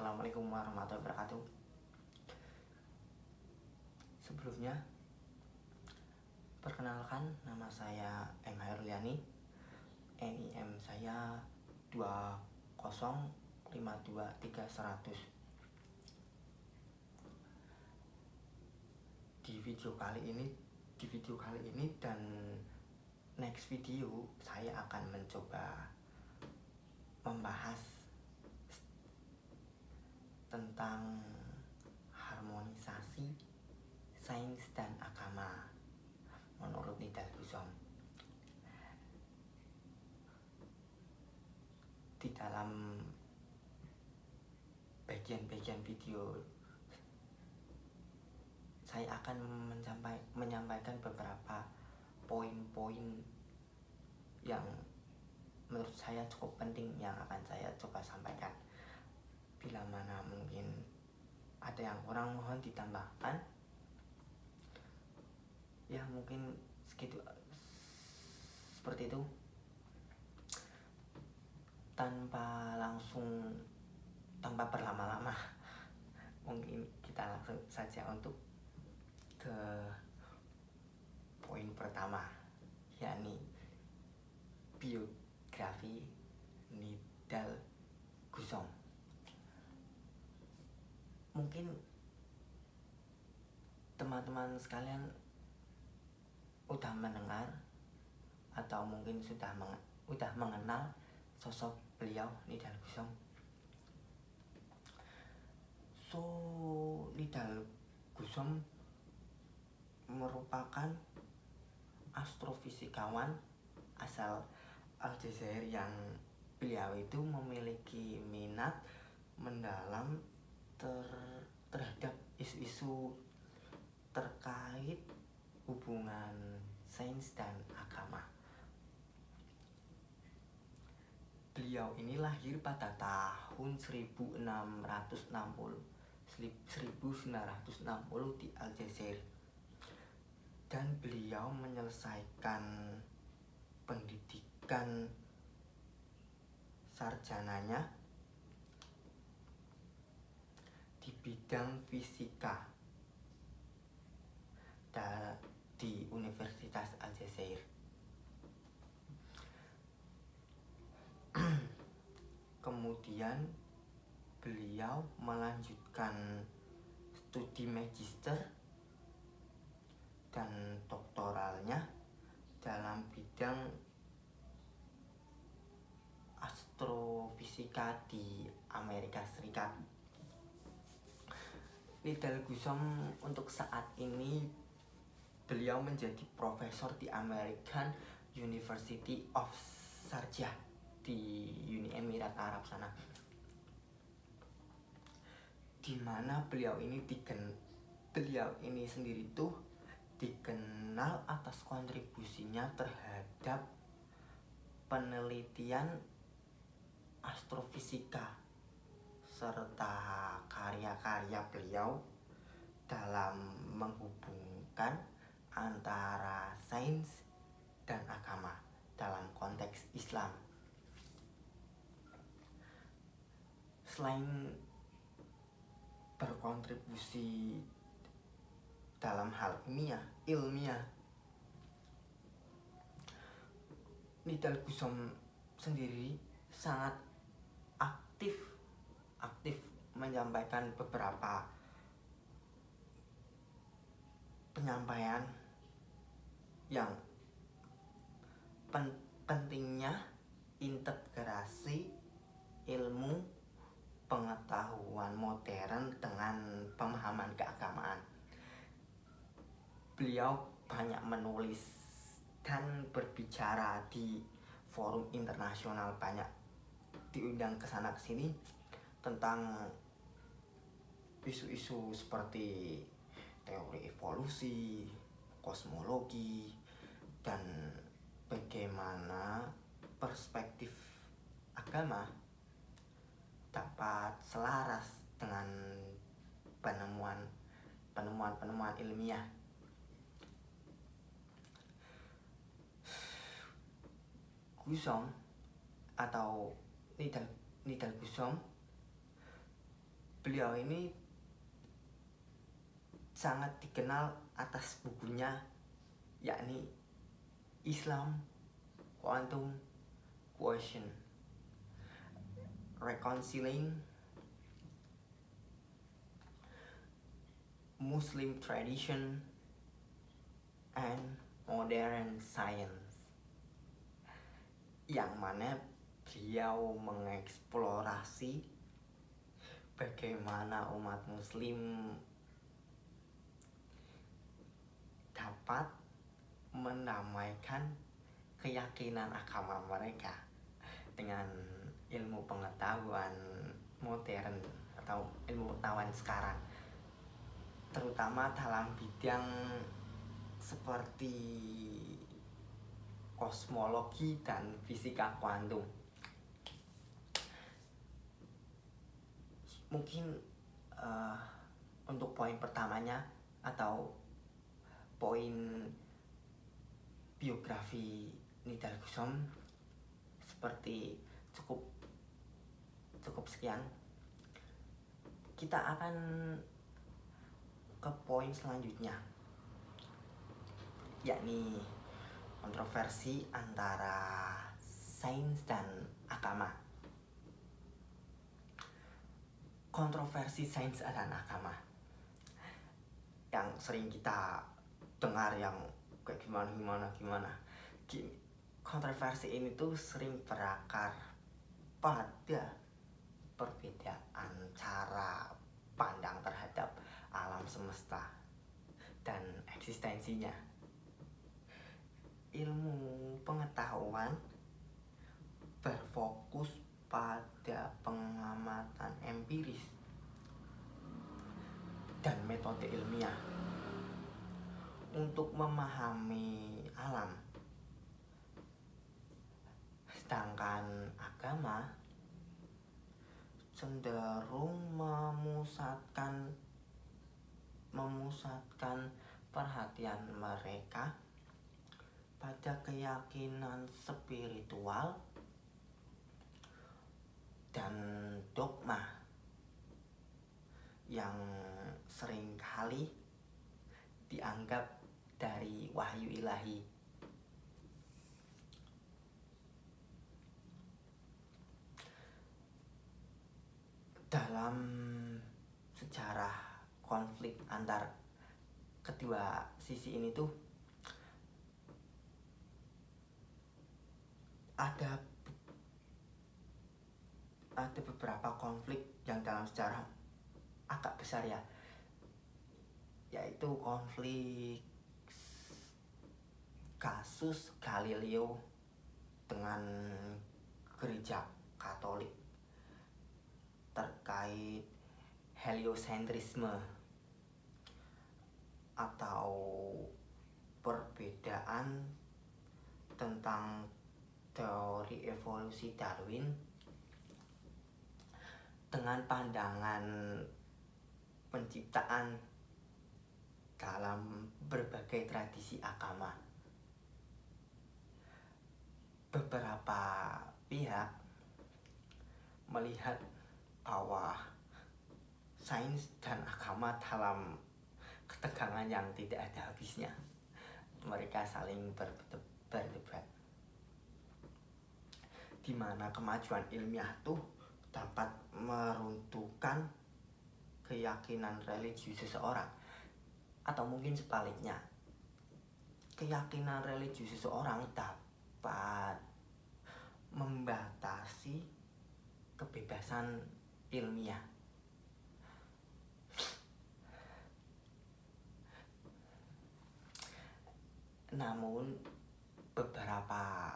Assalamualaikum warahmatullahi wabarakatuh. Sebelumnya, perkenalkan nama saya M. Hairuliani. NIM saya 2052300. Di video kali ini dan next video saya akan mencoba membahas tentang harmonisasi sains dan agama menurut Nidal Gusom. Di dalam bagian-bagian video saya akan menyampaikan beberapa poin-poin yang menurut saya cukup penting yang akan saya coba sampaikan. Bila mana mungkin ada yang kurang, mohon ditambahkan. Ya mungkin segitu, seperti itu. Tanpa berlama-lama, mungkin kita langsung saja untuk ke poin pertama, yakni biografi Nidal Gusom. Mungkin teman-teman sekalian udah mendengar atau mungkin sudah mengenal sosok beliau Nidal Gusom. Nidal Gusom merupakan astrofisikawan asal Aljazair yang beliau itu memiliki minat mendalam terhadap isu-isu terkait hubungan sains dan agama. Beliau ini lahir pada tahun 1960 di Aljazair, dan beliau menyelesaikan pendidikan sarjananya di bidang fisika di Universitas Aljazair. Kemudian beliau melanjutkan studi magister dan doktoralnya dalam bidang astrofisika di Amerika Serikat. Nidal Gusom untuk saat ini beliau menjadi profesor di American University of Sharjah di Uni Emirat Arab sana, di mana beliau ini sendiri tuh dikenal atas kontribusinya terhadap penelitian astrofisika serta karya-karya beliau dalam menghubungkan antara sains dan agama dalam konteks Islam. Selain berkontribusi dalam hal ilmiah, Nidal Gusom sendiri sangat aktif menyampaikan beberapa penyampaian yang pentingnya integrasi ilmu pengetahuan modern dengan pemahaman keagamaan. Beliau banyak menulis dan berbicara di forum internasional, banyak diundang kesana kesini tentang isu-isu seperti teori evolusi, kosmologi, dan bagaimana perspektif agama dapat selaras dengan penemuan ilmiah. Gusom atau Nidal Gusom beliau ini sangat dikenal atas bukunya yakni Islam Quantum Question, Reconciling Muslim Tradition and Modern Science, yang mana beliau mengeksplorasi bagaimana umat muslim dapat menamaikan keyakinan agama mereka dengan ilmu pengetahuan modern atau ilmu pengetahuan sekarang, terutama dalam bidang seperti kosmologi dan fisika kuantum. Mungkin untuk poin pertamanya atau poin biografi Nidal Gusom seperti cukup sekian. Kita akan ke poin selanjutnya, yakni kontroversi antara sains dan agama. Kontroversi sains dan agama yang sering kita dengar yang kayak gimana. Kontroversi ini tuh sering berakar pada perbedaan cara pandang terhadap alam semesta dan eksistensinya. Ilmu pengetahuan berfokus pada pengamatan empiris dan metode ilmiah untuk memahami alam, sedangkan agama cenderung memusatkan perhatian mereka pada keyakinan spiritual dan dogma yang seringkali dianggap dari wahyu ilahi. Dalam sejarah konflik antar kedua sisi ini tuh ada beberapa konflik yang dalam sejarah agak besar ya, yaitu konflik kasus Galileo dengan gereja Katolik terkait heliosentrisme atau perbedaan tentang teori evolusi Darwin dengan pandangan penciptaan dalam berbagai tradisi agama. Beberapa pihak melihat bahwa sains dan agama dalam ketegangan yang tidak ada habisnya. Mereka saling berdebat, di mana kemajuan ilmiah tuh dapat meruntuhkan keyakinan religius seseorang, atau mungkin sebaliknya, keyakinan religius seseorang dapat membatasi kebebasan ilmiah. Namun beberapa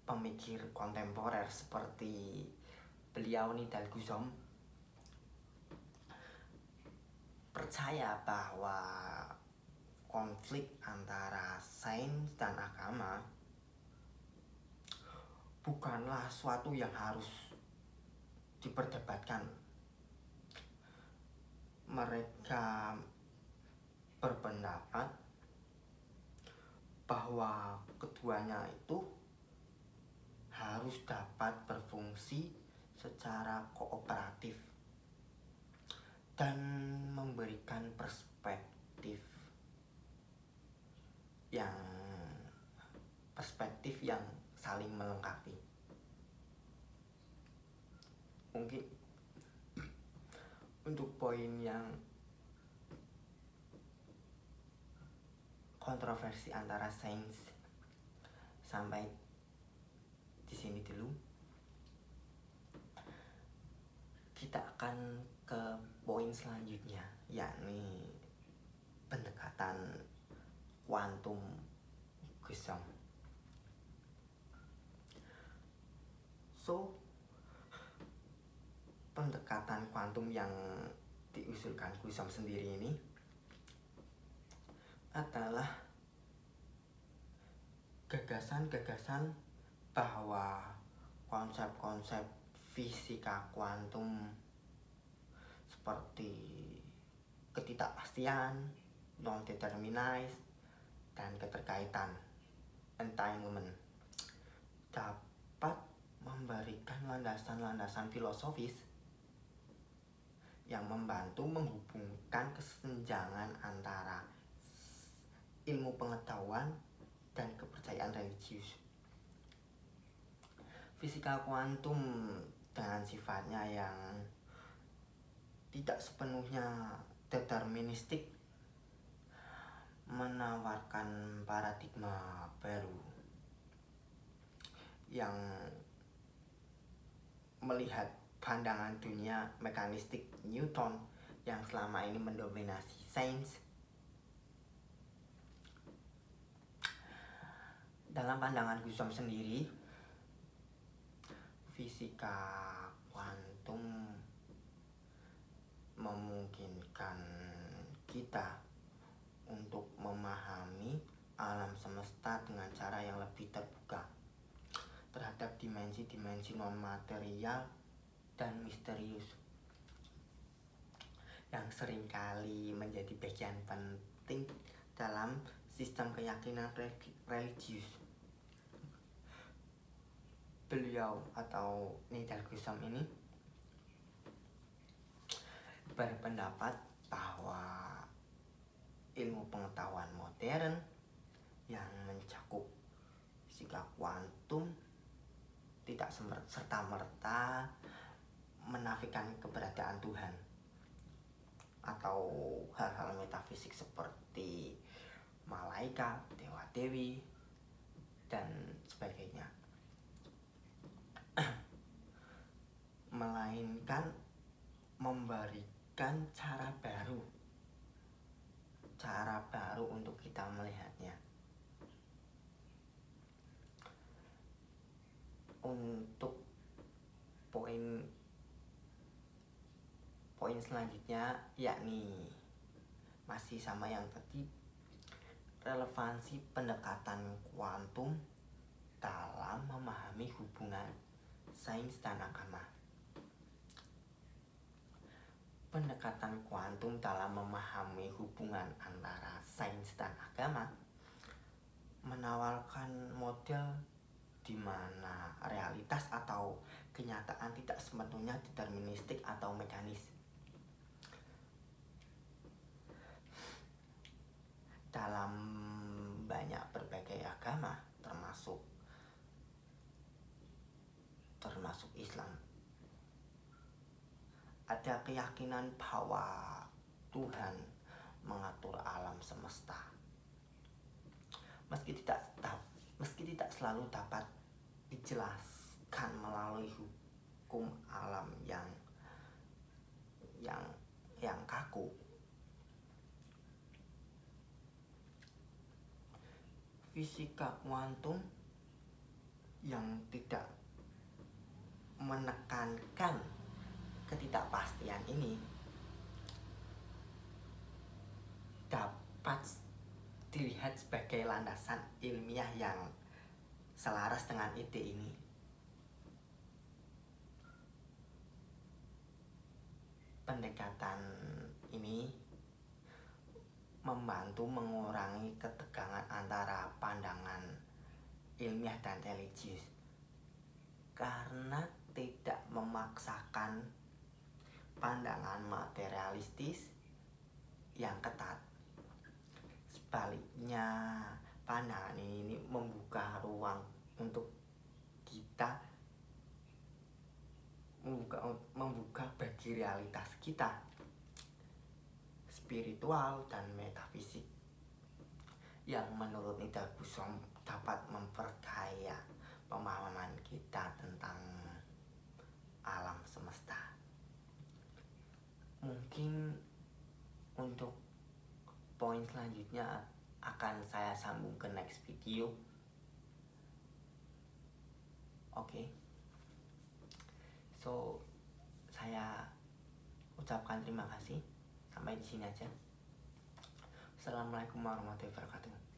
pemikir kontemporer seperti beliau Nidal Gusom percaya bahwa konflik antara sains dan agama bukanlah suatu yang harus diperdebatkan. Mereka berpendapat bahwa keduanya itu harus dapat berfungsi secara kooperatif dan memberikan perspektif yang saling melengkapi. Mungkin untuk poin yang kontroversi antara sains sampai di sini dulu. Kita akan ke poin selanjutnya, yakni pendekatan kuantum Gusom. So, pendekatan kuantum yang diusulkan Gusom sendiri ini adalah gagasan-gagasan bahwa konsep-konsep fisika kuantum seperti ketidakpastian, non-determinis, dan keterkaitan entanglement dapat memberikan landasan-landasan filosofis yang membantu menghubungkan kesenjangan antara ilmu pengetahuan dan kepercayaan religius. Fisika kuantum dengan sifatnya yang tidak sepenuhnya deterministik menawarkan paradigma baru yang melihat pandangan dunia mekanistik Newton yang selama ini mendominasi sains. Dalam pandangan Gusom sendiri, fisika kuantum memungkinkan kita untuk memahami alam semesta dengan cara yang lebih terbuka terhadap dimensi-dimensi non-material dan misterius yang seringkali menjadi bagian penting dalam sistem keyakinan religius. Beliau atau Nigel Gusom ini berpendapat bahwa ilmu pengetahuan modern yang mencakup fisika kuantum tidak serta-merta menafikan keberadaan Tuhan atau hal-hal metafisik seperti malaikat, dewa-dewi, dan sebagainya, melainkan memberikan cara baru untuk kita melihatnya. Untuk poin selanjutnya, yakni masih sama yang tadi, relevansi pendekatan kuantum dalam memahami hubungan sains dan agama. Pendekatan kuantum dalam memahami hubungan antara sains dan agama menawarkan model di mana realitas atau kenyataan tidak sepenuhnya deterministik atau mekanis. Dalam banyak berbagai agama, termasuk Islam, ada keyakinan bahwa Tuhan mengatur alam semesta. Meski tidak selalu dapat dijelaskan melalui hukum alam yang kaku. Fisika kuantum yang tidak menekankan ketidakpastian ini dapat dilihat sebagai landasan ilmiah yang selaras dengan ide ini. Pendekatan ini membantu mengurangi ketegangan antara pandangan ilmiah dan religius karena tidak memaksakan pandangan materialistis yang ketat. Sebaliknya, pandangan ini membuka ruang untuk kita membuka bagi realitas kita, spiritual dan metafisik, yang menurut Ida Gusom dapat memperkaya pemahaman kita tentang alam semesta. Mungkin untuk poin selanjutnya akan saya sambung ke next video. Oke. So, saya ucapkan terima kasih. Sampai di sini aja. Assalamualaikum warahmatullahi wabarakatuh.